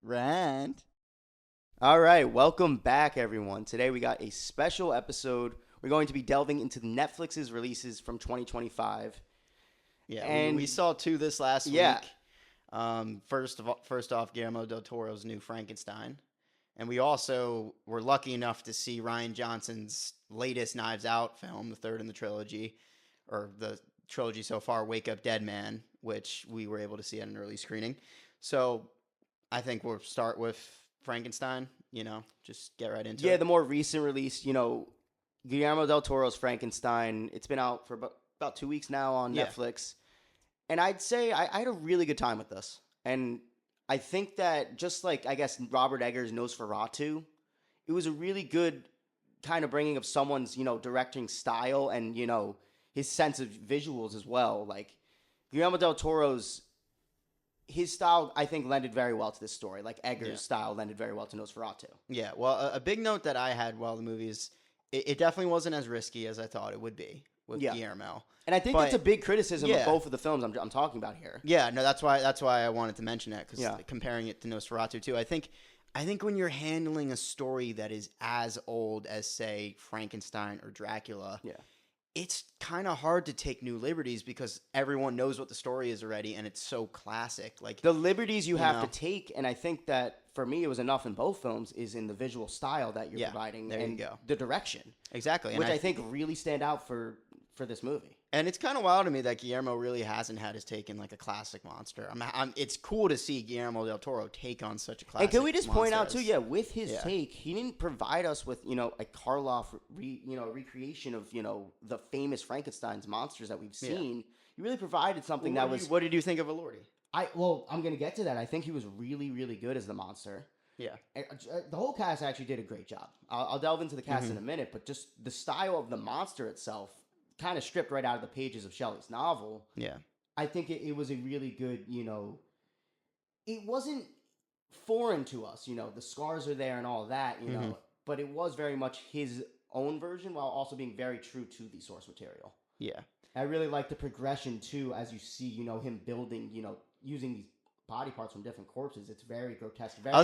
Rand. All right, welcome back, everyone. Today we got a special episode. We're going to be delving into Netflix's releases from 2025. Yeah, we, And we saw two this last yeah, week. First off, Guillermo del Toro's new Frankenstein, and we also were lucky enough to see Ryan Johnson's latest Knives Out film, the third in the trilogy, or the trilogy so far, Wake Up Dead Man, which we were able to see at an early screening. So I think we'll start with Frankenstein. Just get right into yeah, it. the more recent release, Guillermo del Toro's Frankenstein. It's been out for about 2 weeks now on Yeah, Netflix. And I'd say I had a really good time with this. And I think that just like, I guess, Robert Eggers' Nosferatu, it was a really good kind of bringing of someone's, directing style and, his sense of visuals as well. Like, Guillermo del Toro's, his style, I think, lended very well to this story. Like, yeah. Eggers' style lended very well to Nosferatu. Yeah, well, a big note that I had while the movies, it definitely wasn't as risky as I thought it would be with Yeah. Guillermo. And I think that's a But big criticism of yeah, both of the films I'm talking about here. yeah, no, that's why I wanted to mention that because Yeah. comparing it to Nosferatu too, I think when you're handling a story that is as old as say Frankenstein or Dracula, Yeah. it's kind of hard to take new liberties because everyone knows what the story is already and it's so classic. Like, The liberties you have know, to take, and I think that for me it was enough in both films, is in the visual style that you're yeah, providing there you and go. the direction, Exactly, which I think really stand out for this movie. And it's kind of wild to me that Guillermo really hasn't had his take in like a classic monster. It's cool to see Guillermo del Toro take on such a classic. And can we just point out monster too, yeah, with his yeah. take, he didn't provide us with a Karloff recreation of the famous Frankenstein's monsters that we've Yeah. seen. He really provided something that was. What did you think of Elordi? I'm gonna get to that. I think he was really really good as the monster. Yeah. The whole cast actually did a great job. I'll delve into the cast Mhm. in a minute, but just the style of the monster itself, kind of stripped right out of the pages of Shelley's novel. Yeah. I think it was a really good, it wasn't foreign to us, the scars are there and all that, Mhm. but it was very much his own version while also being very true to the source material. Yeah. I really like the progression too, as you see, him building, using these body parts from different corpses. It's very grotesque. Very I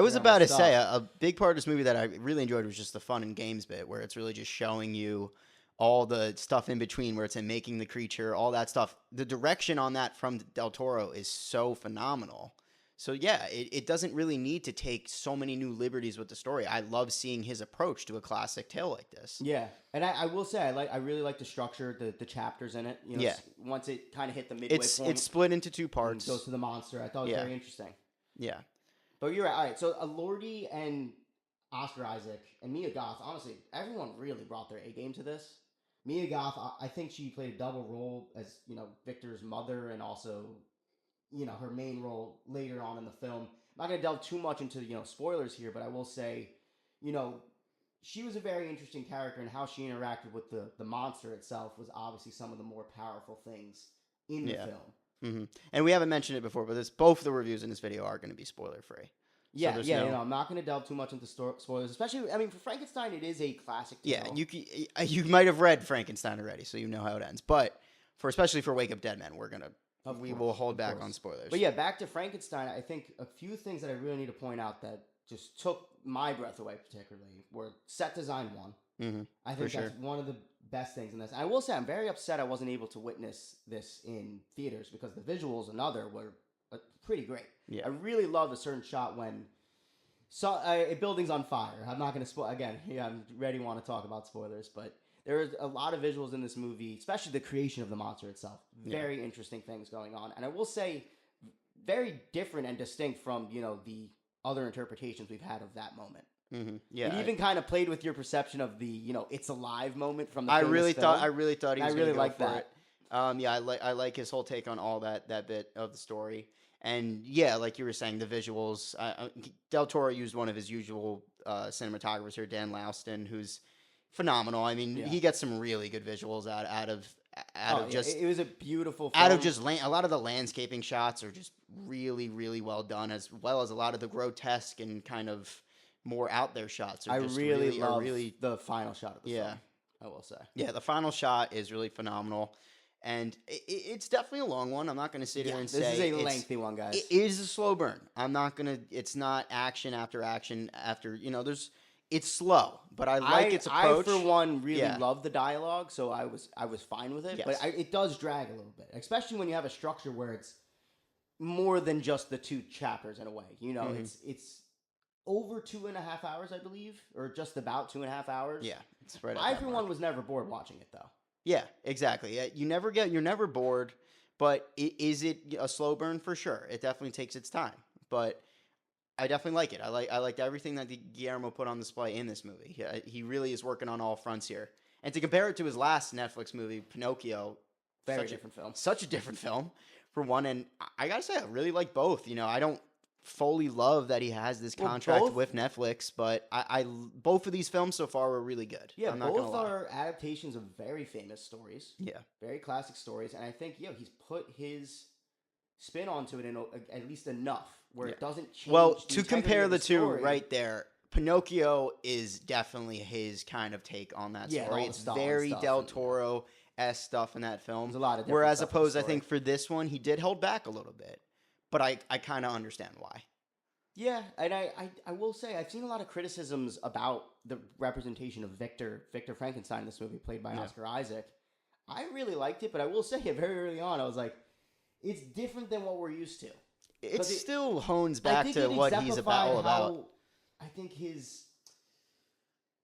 was about to say stuff. a big part of this movie that I really enjoyed was just the fun and games bit, where it's really just showing you all the stuff in between, where it's in making the creature, all that stuff. The direction on that from Del Toro is so phenomenal. So yeah, it doesn't really need to take so many new liberties with the story. I love seeing his approach to a classic tale like this. Yeah, and I will say I really like the structure, the chapters in it. Yeah. Once it kind of hit the midway point, It's split into two and parts. goes to the monster. I thought it was Yeah. very interesting. Yeah. But you're right. All right, so Lordy and Oscar Isaac and Mia Goth. Honestly, everyone really brought their A game to this. Mia Goth, I think she played a double role as Victor's mother and also her main role later on in the film. I'm not gonna delve too much into spoilers here, but I will say, you know, she was a very interesting character, and how she interacted with the monster itself was obviously some of the more powerful things in the Yeah. film. And we haven't mentioned it before, but both the reviews in this video are going to be spoiler free. Yeah, there's yeah, no- I'm not going to delve too much into spoilers, especially. I mean, for Frankenstein, it is a classic tale. Yeah, you might have read Frankenstein already, so you know how it ends. But especially for Wake Up Dead Man, we will hold back on spoilers. But yeah, back to Frankenstein. I think a few things that I really need to point out that just took my breath away, particularly, were set design one. I think sure. that's one of the best things in this. I will say I'm very upset I wasn't able to witness this in theaters because the visuals were pretty great. Yeah. I really loved a certain shot when a building's on fire. I'm not going to spoil again. Yeah, I'm ready. Want to talk about spoilers, but there is a lot of visuals in this movie, especially the creation of the monster itself. Very interesting things going on, and I will say, very different and distinct from the other interpretations we've had of that moment. Yeah, It even kind of played with your perception of the it's alive moment from the. I famous really film. thought he was. I really go like for that. It. Yeah, I like his whole take on all that bit of the story, and yeah, like you were saying, the visuals. Del Toro used one of his usual cinematographers here, Dan Louston, who's phenomenal. I mean, he gets some really good visuals out of just. It was a beautiful. Out of film. just a lot of the landscaping shots are just really, really well done, as well as a lot of the grotesque and kind of more out there shots. I really love the final shot of the film. I will say. Yeah, the final shot is really phenomenal. and it's definitely a long one. I'm not going to sit here and say this is a lengthy one, guys. It is a slow burn. I'm not going to. It's not action after action after. It's slow, but I like its approach. I for one really love the dialogue, so I was fine with it. Yes. But it does drag a little bit, especially when you have a structure where it's more than just the 2 chapters in a way. It's over 2.5 hours, I believe, or just about 2.5 hours. Yeah, it's right. I for one was never bored watching it though. Yeah, exactly. Yeah, you're never bored, but is it a slow burn? For sure. It definitely takes its time, but I definitely like it. I liked everything that Guillermo put on display in this movie. He really is working on all fronts here. And to compare it to his last Netflix movie, Pinocchio, different film. Such a different film, for one. And I gotta say, I really like both. I don't fully love that he has this contract with Netflix, but I both of these films so far were really good. Yeah, I'm not gonna both lie. are adaptations of very famous stories. Yeah, very classic stories, and I think he's put his spin onto it in at least enough where it doesn't change. Well, the to compare the two story. right there, Pinocchio is definitely his kind of take on that story. It's very Del Toro-esque stuff in that film. There's a lot of whereas opposed, I think for this one, he did hold back a little bit, but I kind of understand why. Yeah, and I will say I've seen a lot of criticisms about the representation of Victor Frankenstein in this movie, played by Oscar Isaac. I really liked it, but I will say it very early on. I was like, it's different than what we're used to. It still hones back to what he's all about. I think his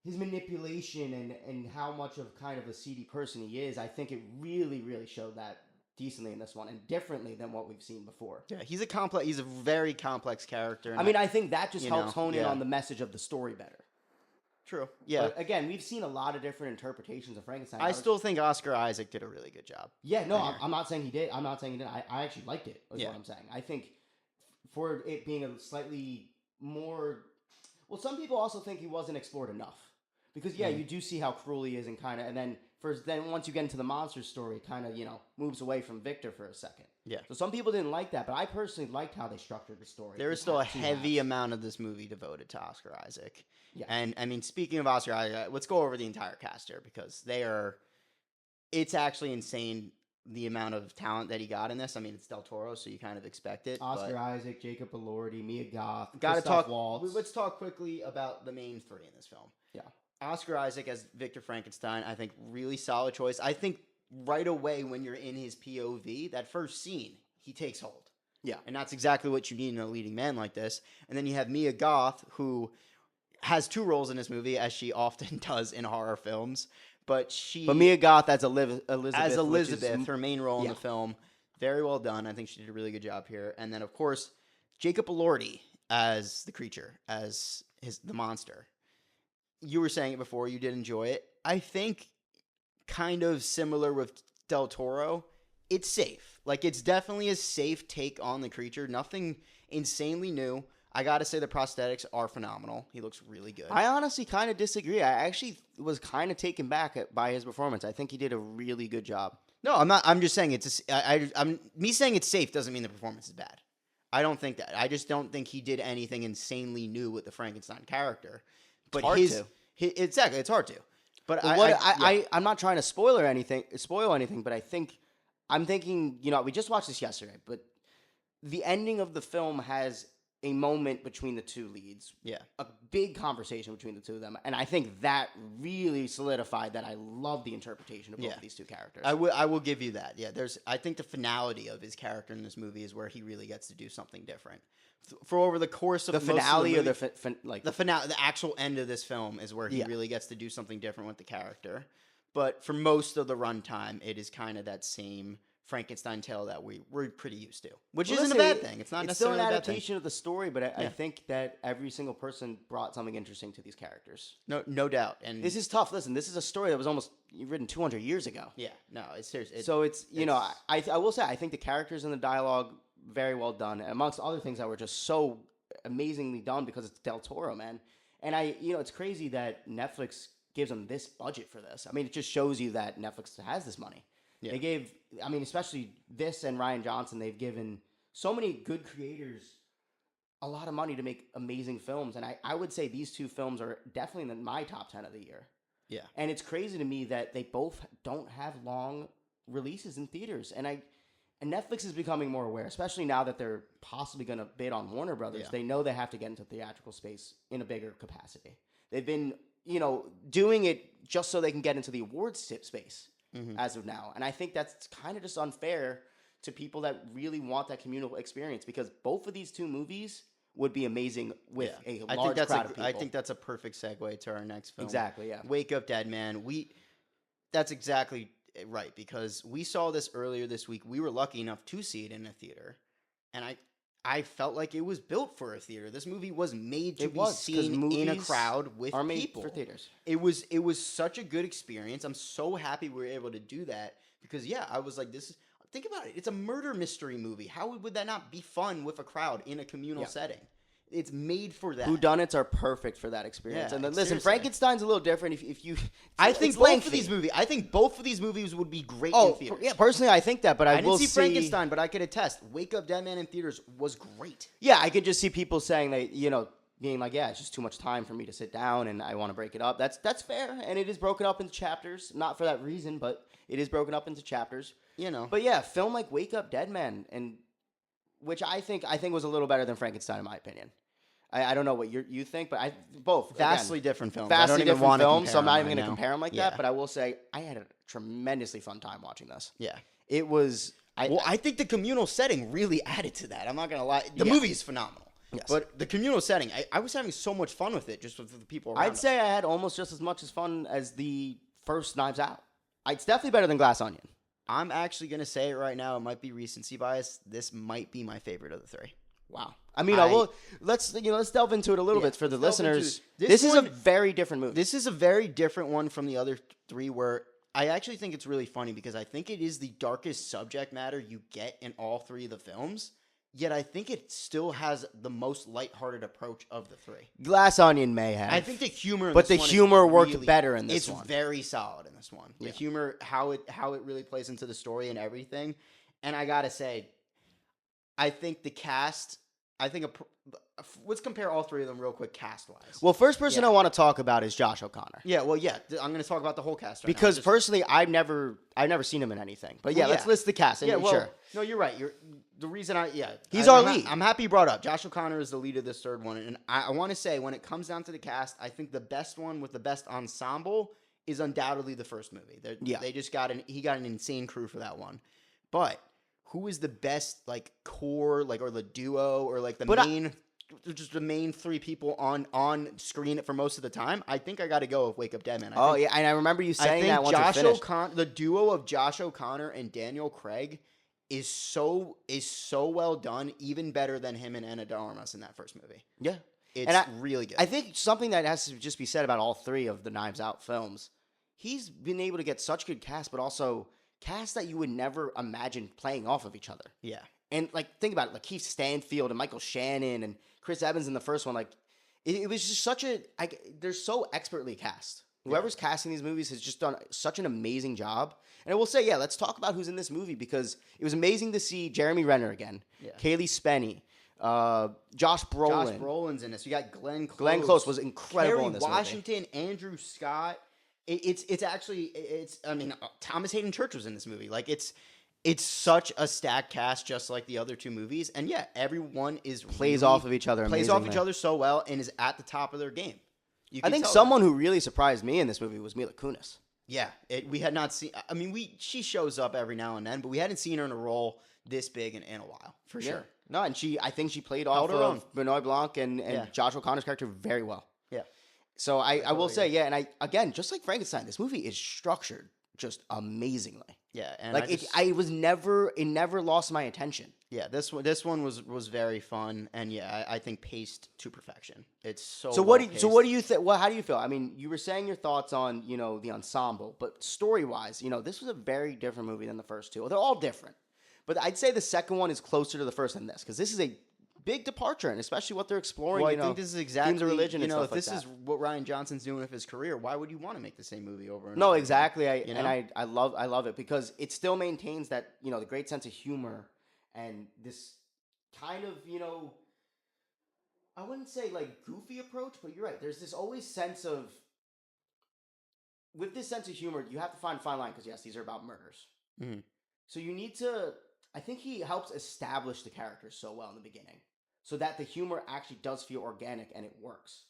manipulation and how much of kind of a seedy person he is, I think it really, really showed that decently in this one and differently than what we've seen before. Yeah, he's a very complex character. I mean, I think that just helps hone in on the message of the story better. True. Yeah. But again, we've seen a lot of different interpretations of Frankenstein. I still think Oscar Isaac did a really good job. Yeah, no, I'm not saying he did. I'm not saying he did. I actually liked it, is what I'm saying. I think for it being a slightly more... Well, some people also think he wasn't explored enough. Because, you do see how cruel he is and kind of... And then once you get into the monster story, it kind of, moves away from Victor for a second. Yeah. So some people didn't like that, but I personally liked how they structured the story. There is still a heavy amount of this movie devoted to Oscar Isaac. Yeah. And, I mean, speaking of Oscar Isaac, let's go over the entire cast here because it's actually insane the amount of talent that he got in this. I mean, it's Del Toro, so you kind of expect it. Oscar Isaac, Jacob Elordi, Mia Goth, Waltz. Let's talk quickly about the main 3 in this film. Yeah. Oscar Isaac as Victor Frankenstein, I think really solid choice. I think right away when you're in his POV, that first scene, he takes hold. Yeah. And that's exactly what you need in a leading man like this. And then you have Mia Goth, who has 2 roles in this movie, as she often does in horror films. But Mia Goth as Elizabeth, her main role in the film, very well done. I think she did a really good job here. And then, of course, Jacob Elordi as the creature, as the monster. You were saying it before, you did enjoy it. I think kind of similar with Del Toro, it's safe. Like, it's definitely a safe take on the creature. Nothing insanely new. I gotta say the prosthetics are phenomenal. He looks really good. I honestly kind of disagree. I actually was kind of taken back by his performance. I think he did a really good job. No, I'm not. I'm just saying me saying it's safe doesn't mean the performance is bad. I don't think that. I just don't think he did anything insanely new with the Frankenstein character. But exactly, it's hard to. But I'm not trying to spoil anything, but I'm thinking, we just watched this yesterday, but the ending of the film has a moment between the 2 leads. Yeah. A big conversation between the 2 of them. And I think that really solidified that I love the interpretation of both of these 2 characters. I will give you that. Yeah. I think the finality of his character in this movie is where he really gets to do something different. For over the course of the finale of the movie, the finale, the actual end of this film is where he really gets to do something different with the character. But for most of the runtime, it is kind of that same Frankenstein tale that we're pretty used to, which isn't a bad thing. It's not necessarily still an adaptation of the story, but I think that every single person brought something interesting to these characters. No doubt. And this is tough. Listen, this is a story that was almost written 200 years ago. Yeah, no, it's serious. I will say I think the characters and the dialogue very well done, amongst other things that were just so amazingly done because it's Del Toro, man. And it's crazy that Netflix gives them this budget for this. I mean, it just shows you that Netflix has this money. Yeah. They gave, especially this and Rian Johnson, they've given so many good creators a lot of money to make amazing films. And I would say these 2 films are definitely in my top 10 of the year. Yeah. And it's crazy to me that they both don't have long releases in theaters, and Netflix is becoming more aware, especially now that they're possibly going to bid on Warner Brothers. Yeah. They know they have to get into theatrical space in a bigger capacity. They've been, doing it just so they can get into the awards space as of now. And I think that's kind of just unfair to people that really want that communal experience, because both of these two movies would be amazing with a large crowd of people. I think that's a perfect segue to our next film. Exactly, yeah. Wake Up Dead Man. That's exactly right, because we saw this earlier this week. We were lucky enough to see it in a theater, and I felt like it was built for a theater. This movie was made to be seen in a crowd with are made people. For theaters. It was such a good experience. I'm so happy we were able to do that, because I was like, think about it. It's a murder mystery movie. How would that not be fun with a crowd in a communal setting? It's made for that. Whodunits are perfect for that experience. Yeah, and then listen, seriously. Frankenstein's a little different. If you, I think both lengthy. of these movies. I think both of these movies would be great in theaters. Yeah, personally, I think that, but I will didn't see Frankenstein, but I could attest. Wake Up Dead Man in theaters was great. Yeah, I could just see people saying that, being like, yeah, it's just too much time for me to sit down, and I want to break it up. That's fair, and it is broken up into chapters. Not for that reason, but it is broken up into chapters. But yeah, film like Wake Up Dead Man, and which I think was a little better than Frankenstein in my opinion. I don't know what you think, but both vastly different films. Vastly different films, so I'm not even going to now. compare them like that. But I will say I had a tremendously fun time watching this. Yeah, it was. I think the communal setting really added to that. I'm not going to lie. The movie is phenomenal. Yes. But the communal setting, I was having so much fun with it, just with the people around. I'd say I had almost just as much fun as the first Knives Out. It's definitely better than Glass Onion. I'm actually going to say it right now. It might be recency bias. This might be my favorite of the three. Wow. I mean, let's delve into it a little bit for the listeners. This is a very different movie. This is a very different one from the other three, where I actually think it's really funny, because I think it is the darkest subject matter you get in all three of the films. Yet I think it still has the most lighthearted approach of the three. Glass Onion may have. I think the humor, but the humor worked better in this one. It's very solid in this one. The humor, how it really plays into the story and everything. And I gotta say, I think the cast. Let's compare all three of them real quick, cast-wise. Well, first person I want to talk about is Josh O'Connor. Yeah, well, I'm going to talk about the whole cast because personally, I've never seen him in anything. But let's list the cast. Sure. No, you're right. The reason he's our lead. I'm happy you brought up. Josh O'Connor is the lead of this third one, and I want to say, when it comes down to the cast, I think the best one with the best ensemble is undoubtedly the first movie. They just he got an insane crew for that one, but. Who is the best core or the duo or just the main three people on screen for most of the time? I think I got to go with Wake Up Dead Man. And I remember you saying that once it finished. The duo of Josh O'Connor and Daniel Craig is so well done, even better than him and Ana de Armas in that first movie. Yeah, it's really good. I think something that has to just be said about all three of the Knives Out films, he's been able to get such good cast, but also cast that you would never imagine playing off of each other. Yeah. And think about it, Keith Stanfield and Michael Shannon and Chris Evans in the first one, it was just they're so expertly cast. Whoever's casting these movies has just done such an amazing job. And I will say, let's talk about who's in this movie, because it was amazing to see Jeremy Renner again, Kaylee Spenny, Josh Brolin. Josh Brolin's in this. You got Glenn Close. Glenn Close was incredible Kerry in this Washington, movie. Andrew Scott. Thomas Hayden Church was in this movie. It's such a stacked cast, just like the other two movies. And everyone plays off of each other. Plays off each other so well and is at the top of their game. I think someone who really surprised me in this movie was Mila Kunis. Yeah, we had not seen. She shows up every now and then, but we hadn't seen her in a role this big in a while, for sure. No, and I think she played off of Benoit Blanc and Josh O'Connor's character very well. Yeah. So I will say, and again, just like Frankenstein, this movie is structured just amazingly. Yeah, and it never lost my attention. Yeah, this one was very fun, and I think paced to perfection. It's so. So what do you think? Well, how do you feel? I mean, you were saying your thoughts on the ensemble, but story wise, this was a very different movie than the first two. They're all different, but I'd say the second one is closer to the first than this, because this is a big departure, and especially what they're exploring. Well, I think this is exactly themes of religion. If this is what Rian Johnson's doing with his career, why would you want to make the same movie over and over? No, exactly. I love it because it still maintains that the great sense of humor and this kind of I wouldn't say goofy approach, but you're right. There's this always sense of with this sense of humor, you have to find a fine line because yes, these are about murders. Mhm. So you need to. I think he helps establish the characters so well in the beginning, so that the humor actually does feel organic and it works.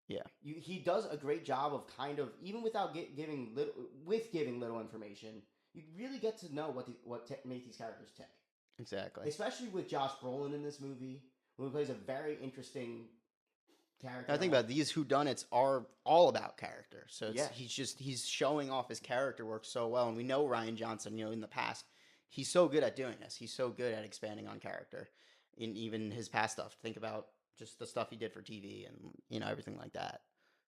Yeah, He does a great job of kind of even without giving little information, you really get to know what makes these characters tick. exactly. Especially with Josh Brolin in this movie, who plays a very interesting I character. think about these whodunits are all about character. So Yeah. he's showing off his character work so well, and we know Ryan Johnson. In the past, he's so good at doing this. He's so good at expanding on character in even his past stuff. Think about just the stuff he did for TV and everything like that.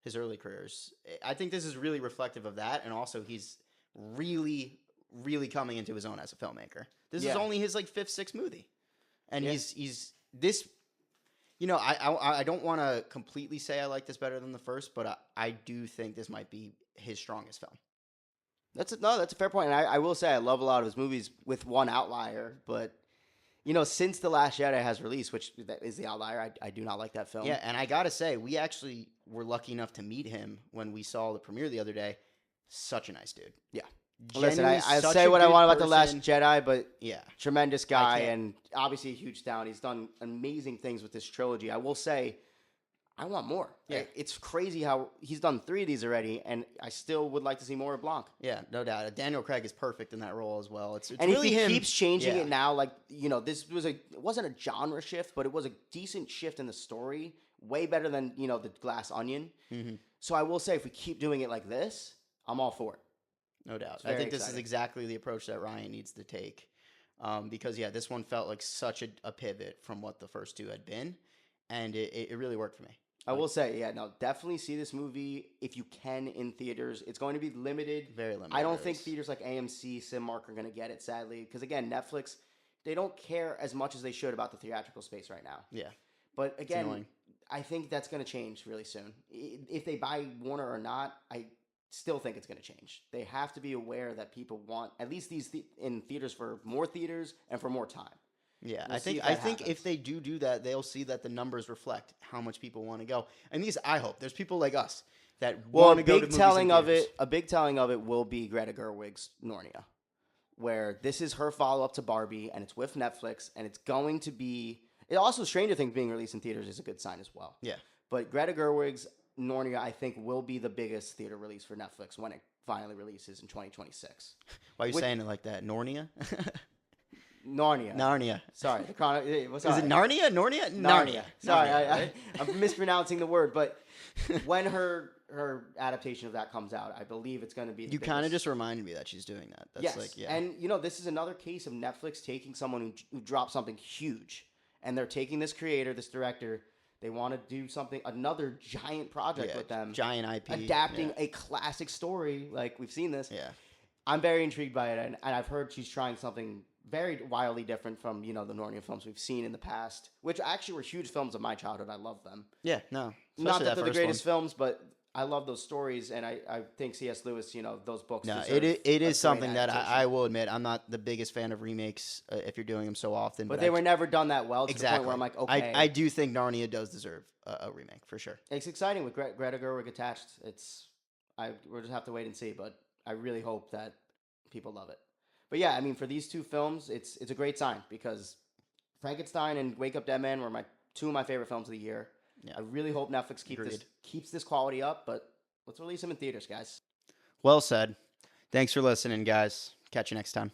His early careers. I think this is really reflective of that, and also he's really, really coming into his own as a filmmaker. This is only his like fifth, sixth movie, and he's this. I don't want to completely say I like this better than the first, but I do think this might be his strongest film. That's a fair point. And I will say I love a lot of his movies with one outlier, but since The Last Jedi has released, which that is the outlier, I do not like that film. Yeah, and I gotta say, we actually were lucky enough to meet him when we saw the premiere the other day. Such a nice dude. Yeah. Listen, Genuinely I such say a what I good want about The Last person. Jedi, but Yeah, tremendous guy can't- and obviously a huge talent. He's done amazing things with this trilogy. I will say, I want more. Yeah. It's crazy how he's done 3 of these already, and I still would like to see more of Blanc. Yeah, no doubt. Daniel Craig is perfect in that role as well. It's And really if he him. keeps changing Yeah. it now, this wasn't a genre shift, but it was a decent shift in the story, way better than the Glass Onion. Mhm. So I will say, if we keep doing it like this, I'm all for it. No doubt. It's I very think this is exciting. exactly the approach that Ryan needs to take. Because, this one felt like such a pivot from what the first two had been. And it really worked for me. I will say, definitely see this movie if you can in theaters. It's going to be limited. Very limited. I don't think theaters like AMC, Cinemark are going to get it, sadly. Because, again, Netflix, they don't care as much as they should about the theatrical space right now. Yeah. But, again, annoying. I think that's going to change really soon. If they buy Warner or not, I still think it's going to change. They have to be aware that people want at least these in theaters for more theaters and for more time. Yeah, We'll I think happens. if they do that, they'll see that the numbers reflect how much people want to go. And I hope there's people like us that want to go to movies in theaters. A big telling of it will be Greta Gerwig's Narnia, where this is her follow up to Barbie, and it's with Netflix, and it's going to be. It also Stranger Things being released in theaters is a good sign as well. Yeah, but Greta Gerwig's Narnia, I think, will be the biggest theater release for Netflix when it finally releases in 2026. why are you saying it like that? Narnia. Narnia. Sorry. Is it Narnia? Narnia. Narnia. Sorry, Right? I'm mispronouncing the word, but when her adaptation of that comes out, I believe it's going to be. You kind of just reminded me that she's doing that. That's yes. And this is another case of Netflix taking someone who dropped something huge, and they're taking this creator, this director. They want to do another giant project with them. Giant IP. Adapting a classic story, like we've seen this. Yeah. I'm very intrigued by it, and I've heard she's trying something very wildly different from, the Narnia films we've seen in the past, which actually were huge films of my childhood. I love them. Yeah, no. Not that they're the greatest films, but I love those stories, and I think C.S. Lewis, those books. No, it is something that I will admit I'm not the biggest fan of remakes if you're doing them so often. But they were never done that well to the point where I'm like, okay. I do think Narnia does deserve a remake, for sure. It's exciting with Greta Gerwig attached. We'll just have to wait and see, but I really hope that people love it. But yeah, I mean, for these two films, it's a great sign because Frankenstein and Wake Up Dead Man were two of my favorite films of the year. Yeah. I really hope Netflix keeps this quality up, but let's release them in theaters, guys. Well said. Thanks for listening, guys. Catch you next time.